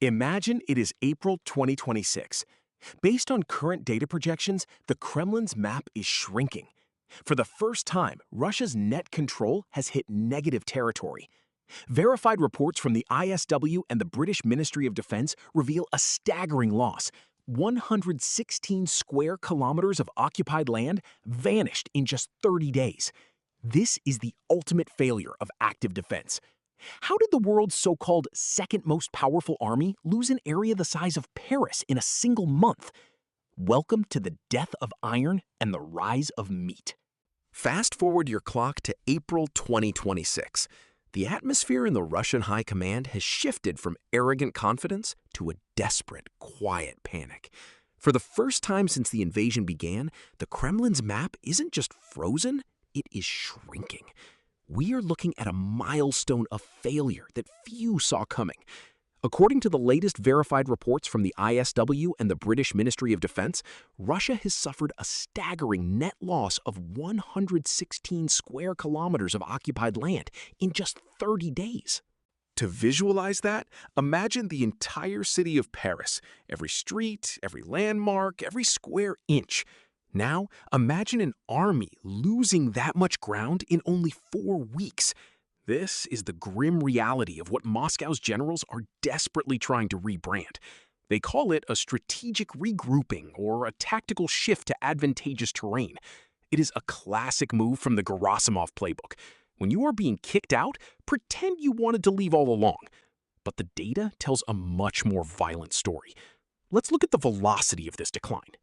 Imagine it is April 2026. Based on current data projections, the Kremlin's map is shrinking. For the first time, Russia's net control has hit negative territory. Verified reports from the ISW and the British Ministry of Defense reveal a staggering loss. 116 square kilometers of occupied land vanished in just 30 days. This is the ultimate failure of active defense. How did the world's so-called second most powerful army lose an area the size of Paris in a single month? Welcome to the death of iron and the rise of meat. Fast forward your clock to April 2026. The atmosphere in the Russian high command has shifted from arrogant confidence to a desperate, quiet panic. For the first time since the invasion began, the Kremlin's map isn't just frozen, it is shrinking. We are looking at a milestone of failure that few saw coming. According to the latest verified reports from the ISW and the British Ministry of Defense, Russia has suffered a staggering net loss of 116 square kilometers of occupied land in just 30 days. To visualize that, imagine the entire city of Paris, every street, every landmark, every square inch. Now, imagine an army losing that much ground in only 4 weeks. This is the grim reality of what Moscow's generals are desperately trying to rebrand. They call it a strategic regrouping or a tactical shift to advantageous terrain. It is a classic move from the Gerasimov playbook. When you are being kicked out, pretend you wanted to leave all along. But the data tells a much more violent story. Let's look at the velocity of this decline.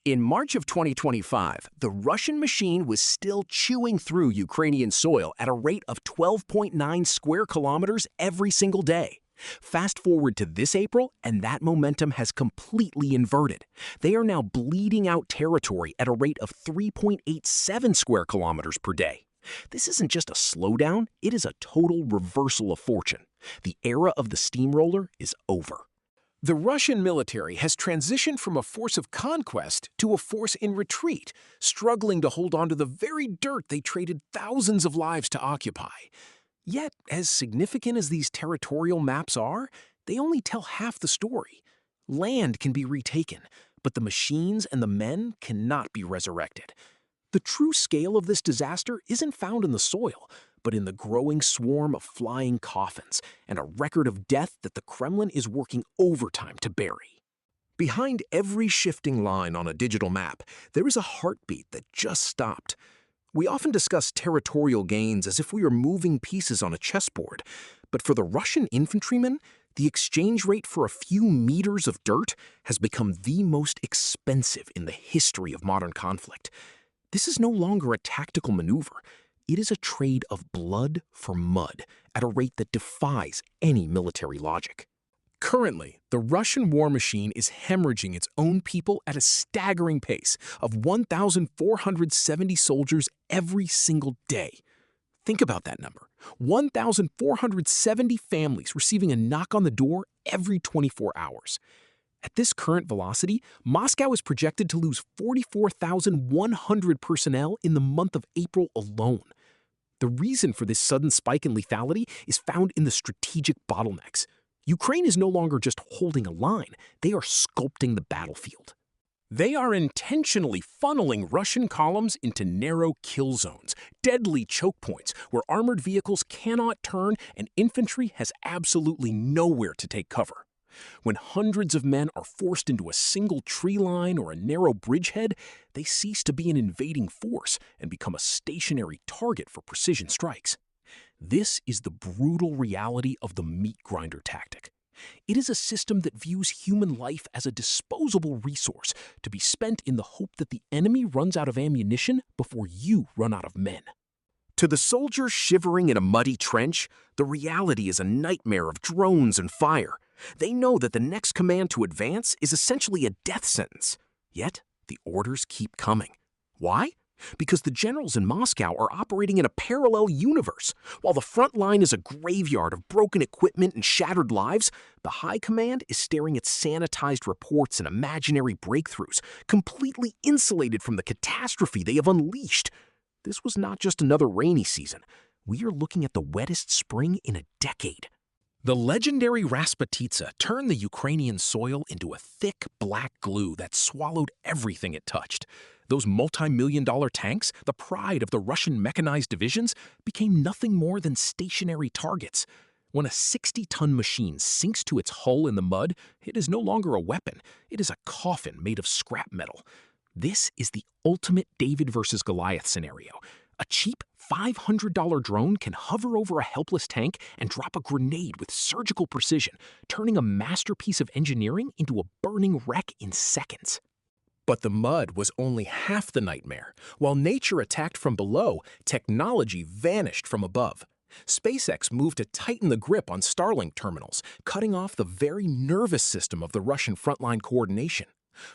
In March of 2025, the Russian machine was still chewing through Ukrainian soil at a rate of 12.9 square kilometers every single day. Fast forward to this April, and that momentum has completely inverted. They are now bleeding out territory at a rate of 3.87 square kilometers per day. This isn't just a slowdown, it is a total reversal of fortune. The era of the steamroller is over. The Russian military has transitioned from a force of conquest to a force in retreat, struggling to hold on to the very dirt they traded thousands of lives to occupy. Yet, as significant as these territorial maps are, they only tell half the story. Land can be retaken, but the machines and the men cannot be resurrected. The true scale of this disaster isn't found in the soil, but in the growing swarm of flying coffins and a record of death that the Kremlin is working overtime to bury. Behind every shifting line on a digital map, there is a heartbeat that just stopped. We often discuss territorial gains as if we are moving pieces on a chessboard, but for the Russian infantrymen, the exchange rate for a few meters of dirt has become the most expensive in the history of modern conflict. This is no longer a tactical maneuver. It is a trade of blood for mud at a rate that defies any military logic. Currently, the Russian war machine is hemorrhaging its own people at a staggering pace of 1,470 soldiers every single day. Think about that number. 1,470 families receiving a knock on the door every 24 hours. At this current velocity, Moscow is projected to lose 44,100 personnel in the month of April alone. The reason for this sudden spike in lethality is found in the strategic bottlenecks. Ukraine is no longer just holding a line, they are sculpting the battlefield. They are intentionally funneling Russian columns into narrow kill zones, deadly choke points where armored vehicles cannot turn and infantry has absolutely nowhere to take cover. When hundreds of men are forced into a single tree line or a narrow bridgehead, they cease to be an invading force and become a stationary target for precision strikes. This is the brutal reality of the meat grinder tactic. It is a system that views human life as a disposable resource to be spent in the hope that the enemy runs out of ammunition before you run out of men. To the soldier shivering in a muddy trench, the reality is a nightmare of drones and fire. They know that the next command to advance is essentially a death sentence. Yet, the orders keep coming. Why? Because the generals in Moscow are operating in a parallel universe. While the front line is a graveyard of broken equipment and shattered lives, the high command is staring at sanitized reports and imaginary breakthroughs, completely insulated from the catastrophe they have unleashed. This was not just another rainy season. We are looking at the wettest spring in a decade. The legendary Rasputitsa turned the Ukrainian soil into a thick black glue that swallowed everything it touched. Those multi-million-dollar tanks, the pride of the Russian mechanized divisions, became nothing more than stationary targets. When a 60-ton machine sinks to its hull in the mud, it is no longer a weapon. It is a coffin made of scrap metal. This is the ultimate David versus Goliath scenario. A cheap $500 drone can hover over a helpless tank and drop a grenade with surgical precision, turning a masterpiece of engineering into a burning wreck in seconds. But the mud was only half the nightmare. While nature attacked from below, technology vanished from above. SpaceX moved to tighten the grip on Starlink terminals, cutting off the very nervous system of the Russian frontline coordination.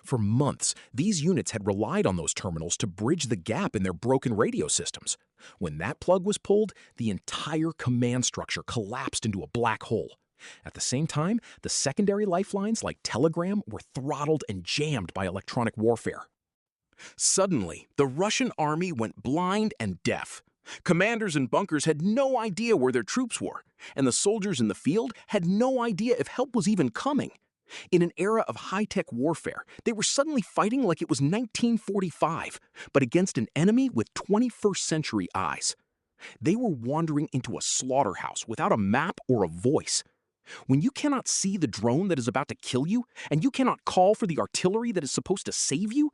For months, these units had relied on those terminals to bridge the gap in their broken radio systems. When that plug was pulled, the entire command structure collapsed into a black hole. At the same time, the secondary lifelines like Telegram were throttled and jammed by electronic warfare. Suddenly, the Russian army went blind and deaf. Commanders in bunkers had no idea where their troops were, and the soldiers in the field had no idea if help was even coming. In an era of high-tech warfare, they were suddenly fighting like it was 1945, but against an enemy with 21st century eyes. They were wandering into a slaughterhouse without a map or a voice. When you cannot see the drone that is about to kill you, and you cannot call for the artillery that is supposed to save you,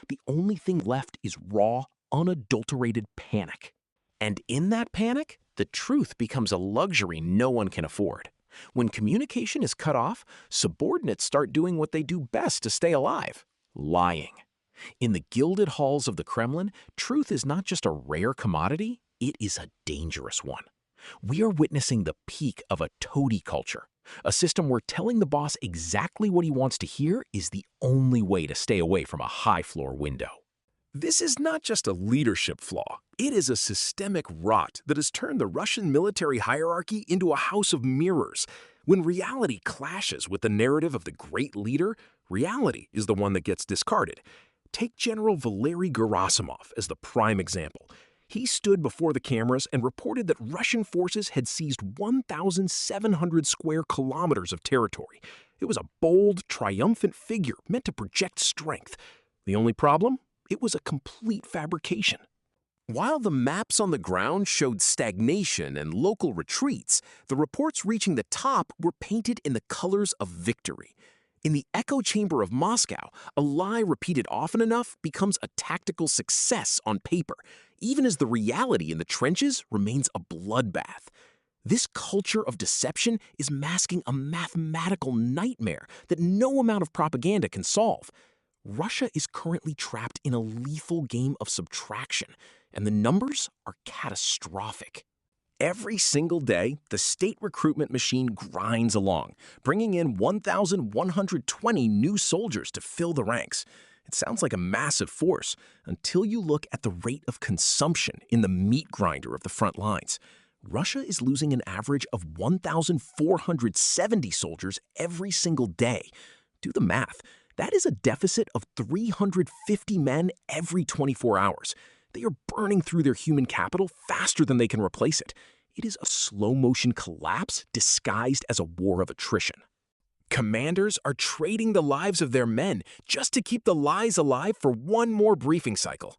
the only thing left is raw, unadulterated panic. And in that panic, the truth becomes a luxury no one can afford. When communication is cut off, subordinates start doing what they do best to stay alive: lying. In the gilded halls of the Kremlin, truth is not just a rare commodity, it is a dangerous one. We are witnessing the peak of a toady culture, a system where telling the boss exactly what he wants to hear is the only way to stay away from a high-floor window. This is not just a leadership flaw. It is a systemic rot that has turned the Russian military hierarchy into a house of mirrors. When reality clashes with the narrative of the great leader, reality is the one that gets discarded. Take General Valery Gerasimov as the prime example. He stood before the cameras and reported that Russian forces had seized 1,700 square kilometers of territory. It was a bold, triumphant figure meant to project strength. The only problem? It was a complete fabrication. While the maps on the ground showed stagnation and local retreats, the reports reaching the top were painted in the colors of victory. In the echo chamber of Moscow, a lie repeated often enough becomes a tactical success on paper, even as the reality in the trenches remains a bloodbath. This culture of deception is masking a mathematical nightmare that no amount of propaganda can solve. Russia is currently trapped in a lethal game of subtraction, and the numbers are catastrophic. Every single day, the state recruitment machine grinds along, bringing in 1,120 new soldiers to fill the ranks. It sounds like a massive force until you look at the rate of consumption in the meat grinder of the front lines. Russia is losing an average of 1,470 soldiers every single day. Do the math. That is a deficit of 350 men every 24 hours. They are burning through their human capital faster than they can replace it. It is a slow-motion collapse disguised as a war of attrition. Commanders are trading the lives of their men just to keep the lies alive for one more briefing cycle.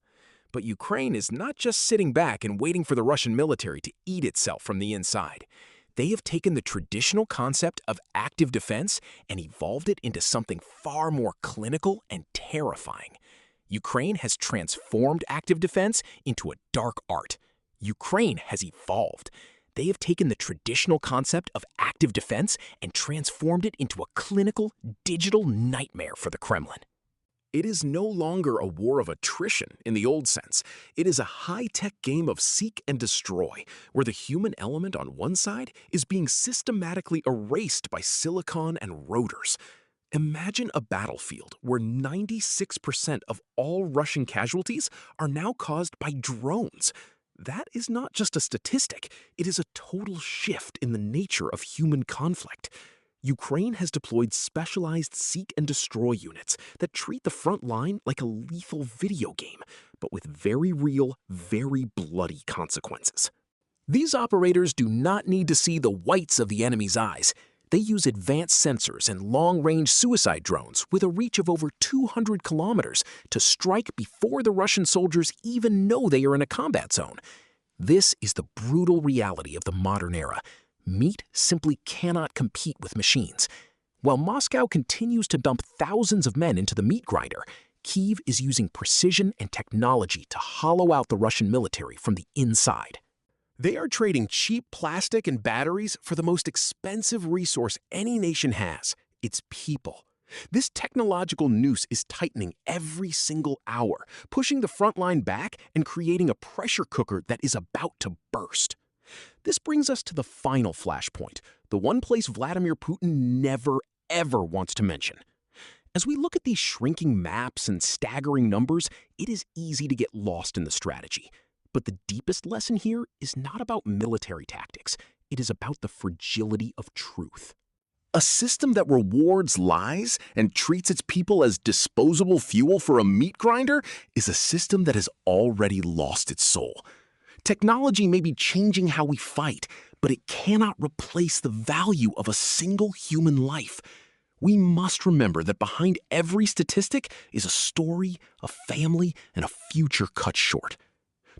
But Ukraine is not just sitting back and waiting for the Russian military to eat itself from the inside. They have taken the traditional concept of active defense and evolved it into something far more clinical and terrifying. Ukraine has transformed active defense into a dark art. Ukraine has evolved. They have taken the traditional concept of active defense and transformed it into a clinical, digital nightmare for the Kremlin. It is no longer a war of attrition in the old sense. It is a high-tech game of seek and destroy, where the human element on one side is being systematically erased by silicon and rotors. Imagine a battlefield where 96% of all Russian casualties are now caused by drones. That is not just a statistic, it is a total shift in the nature of human conflict. Ukraine has deployed specialized seek and destroy units that treat the front line like a lethal video game, but with very real, very bloody consequences. These operators do not need to see the whites of the enemy's eyes. They use advanced sensors and long-range suicide drones with a reach of over 200 kilometers to strike before the Russian soldiers even know they are in a combat zone. This is the brutal reality of the modern era. Meat simply cannot compete with machines. While Moscow continues to dump thousands of men into the meat grinder, Kyiv is using precision and technology to hollow out the Russian military from the inside. They are trading cheap plastic and batteries for the most expensive resource any nation has, its people. This technological noose is tightening every single hour, pushing the front line back and creating a pressure cooker that is about to burst. This brings us to the final flashpoint, the one place Vladimir Putin never, ever wants to mention. As we look at these shrinking maps and staggering numbers, it is easy to get lost in the strategy. But the deepest lesson here is not about military tactics. It is about the fragility of truth. A system that rewards lies and treats its people as disposable fuel for a meat grinder is a system that has already lost its soul. Technology may be changing how we fight, but it cannot replace the value of a single human life. We must remember that behind every statistic is a story, a family, and a future cut short.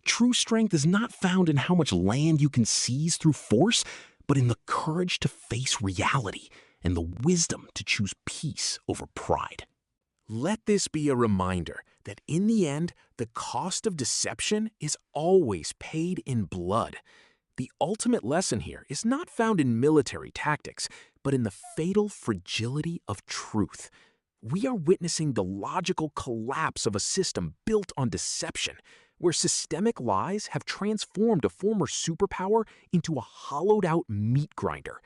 True strength is not found in how much land you can seize through force, but in the courage to face reality and the wisdom to choose peace over pride. Let this be a reminder that in the end, the cost of deception is always paid in blood. The ultimate lesson here is not found in military tactics, but in the fatal fragility of truth. We are witnessing the logical collapse of a system built on deception, where systemic lies have transformed a former superpower into a hollowed-out meat grinder.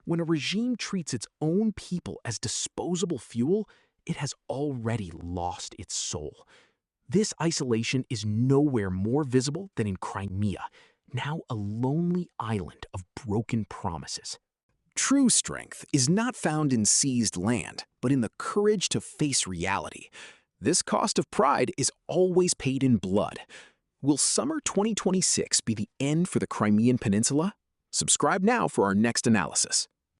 When a regime treats its own people as disposable fuel, it has already lost its soul. This isolation is nowhere more visible than in Crimea, now a lonely island of broken promises. True strength is not found in seized land, but in the courage to face reality. This cost of pride is always paid in blood. Will summer 2026 be the end for the Crimean Peninsula? Subscribe now for our next analysis.